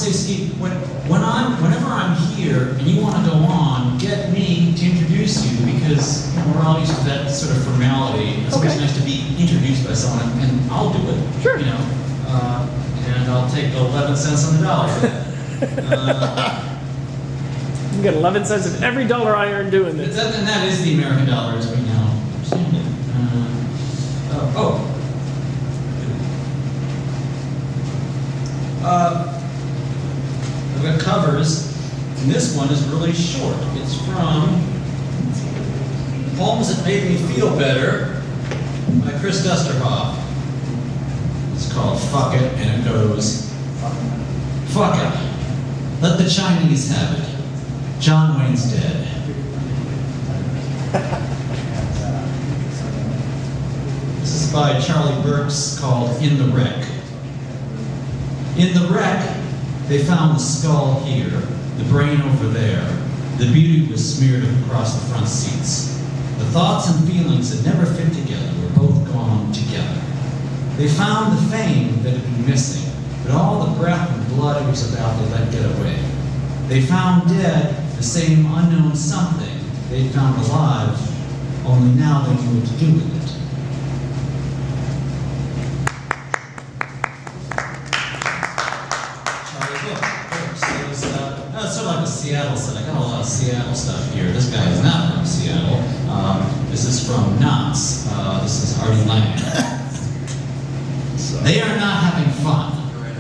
say, Steve, whenever I'm here and you want to go on, get me to introduce you because we're all used to that sort of formality. It's always nice to be introduced by someone, and I'll do it. Sure. And I'll take 11 cents on the dollar for that. You get 11 cents of every dollar I earn doing this. And that is the American dollar as we now understand it. I've got covers, and this one is really short. It's from Poems That Made Me Feel Better by Chris Dusterhoff. It's called Fuck It, and it goes, fuck it. Let the Chinese have it. John Wayne's dead. This is by Charlie Burks called In the Wreck. In the wreck, they found the skull here, the brain over there. The beauty was smeared across the front seats. The thoughts and feelings that never fit together were both gone together. They found the fame that had been missing, but all the breath and blood it was about they let get away. They found dead the same unknown something they'd found alive, only now they knew what to do with it. It's sort of like a Seattle set. I got a lot of Seattle stuff here. This guy is not from Seattle. This is from Knott's. This is Artie Lang. They are not having fun.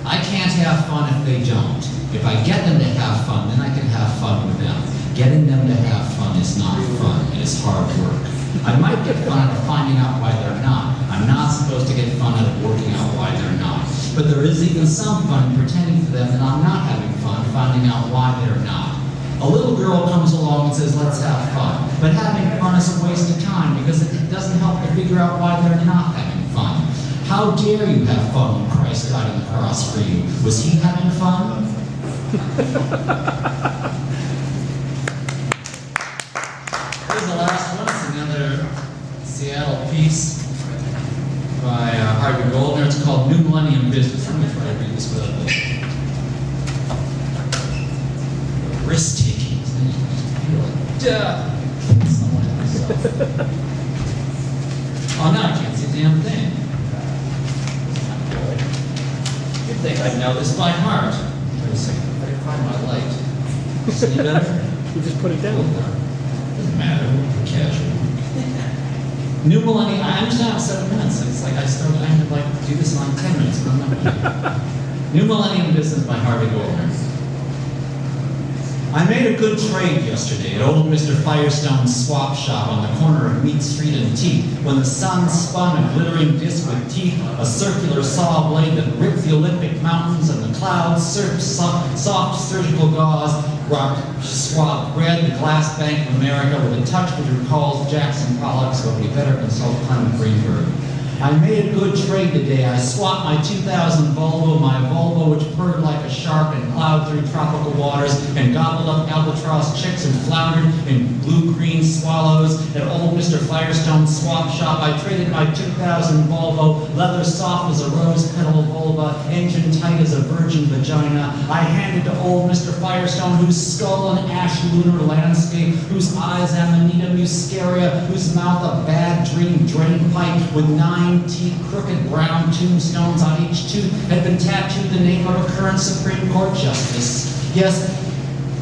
I can't have fun if they don't. If I get them to have fun, then I can have fun with them. Getting them to have fun is not fun. It is hard work. I might get fun out of finding out why they're not. I'm not supposed to get fun out of working out why they're not. But there is even some fun in pretending to them that I'm not having fun, finding out why they're not. A little girl comes along and says, let's have fun. But having fun is a waste of time because it doesn't help to figure out why they're not having fun. How dare you have fun when Christ died on the cross for you? Was he having fun? Here's the last one. It's another Seattle piece by Harvey Goldner. It's called New Millennium Business. I'm going to try to read this without the risk-taking. Oh, now I can't see a damn thing. You'd think I'd know this by heart. Wait a second. I can find my light. See better? You just put it down. Doesn't matter. We're casual. New Millennium. I understand I'm 7 minutes. It's like I had to do this in like 10 minutes, but I'm not going to. New Millennium Business by Harvey Goldner. I made a good trade yesterday at old Mr. Firestone's swap shop on the corner of Meat Street and Teeth when the sun spun a glittering disc with teeth, a circular saw blade that ripped the Olympic mountains and the clouds, soft surgical gauze, swab bred the glass bank of America with a touch which recalls Jackson Pollock, so we better consult Clement Greenberg. I made a good trade today. I swapped my 2000 Volvo, my Volvo which purred like a shark and plowed through tropical waters and gobbled up albatross chicks and floundered in blue-green swallows. At old Mr. Firestone's swap shop, I traded my 2000 Volvo, leather soft as a rose petal vulva, engine tight as a virgin vagina. I handed to old Mr. Firestone, whose skull an ash lunar landscape, whose eyes amanita muscaria, whose mouth a bad dream drain pipe with 9 teeth, crooked brown tombstones on each tooth, had been tattooed the name of a current Supreme Court justice. Yes,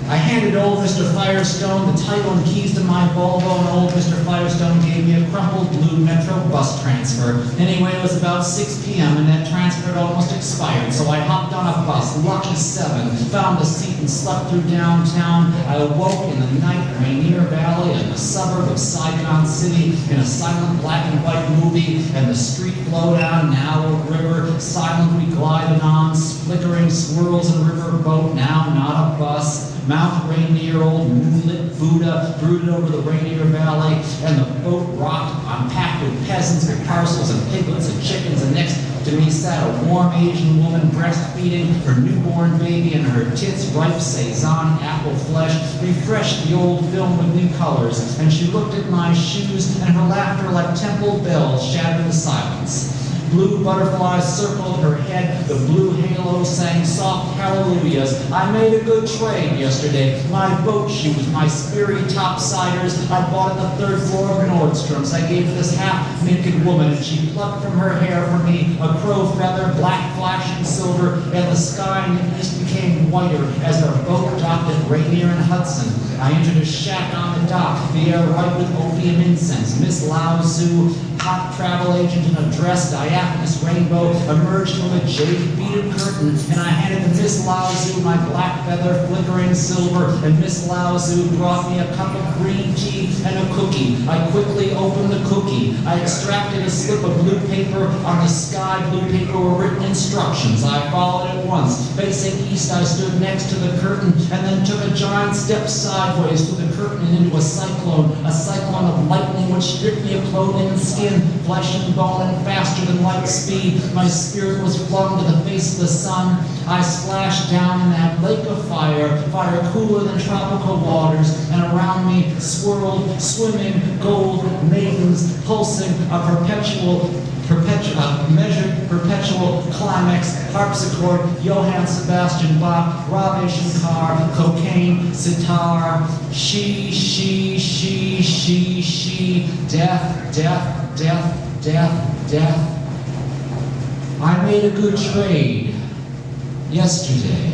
I handed old Mr. Firestone the title and keys to my Volvo, and old Mr. Firestone gave me a crumpled blue Metro bus transfer. Anyway, it was about 6 p.m. and that transfer had almost expired, so I hopped on a bus, lucky 7, found a seat and slept through downtown. I awoke in the night Rainier Valley in the suburb of Saigon City in a silent black and white movie, and the street flowed down now a river. Silent we glided on, flickering swirls and river boat, now not a bus. Mount Rainier, old moonlit Buddha, brooded over the Rainier Valley, and the boat rocked, unpacked with peasants with parcels and piglets and chickens, and next to me sat a warm Asian woman breastfeeding her newborn baby, and her tits, ripe Cezanne apple flesh, refreshed the old film with new colors, and she looked at my shoes, and her laughter like temple bells shattered the silence. Blue butterflies circled her head. The blue halo sang soft hallelujahs. I made a good trade yesterday. My boat shoes, my Sperry topsiders, I bought at the third floor of Nordstrom's. I gave this half-naked woman, and she plucked from her hair for me a crow feather, black flashing silver, and the sky in the east became whiter as our boat docked at Rainier and Hudson. I entered a shack on the dock, the air white with opium incense. Miss Lao Tzu, hot travel agent in a dress, diaphanous rainbow, emerged from a jade beaded curtain, and I handed to Miss Lao Tzu my black feather, flickering silver, and Miss Lao Tzu brought me a cup of green tea and a cookie. I quickly opened the cookie. I extracted a slip of blue paper. On the sky blue paper were written instructions. I followed at once. Facing east, I stood next to the curtain, and then took a giant step sideways through the curtain and into a cyclone of lightning which stripped me of clothing and skin, flesh and bone, and faster than light speed. My spirit was flung to the face of the sun. I splashed down in that lake of fire, fire cooler than tropical waters, and around me swirled, swimming, gold maidens, pulsing a measured perpetual climax, harpsichord, Johann Sebastian Bach, Ravi Shankar, cocaine, sitar, she, death, death, death, death, death. I made a good trade yesterday.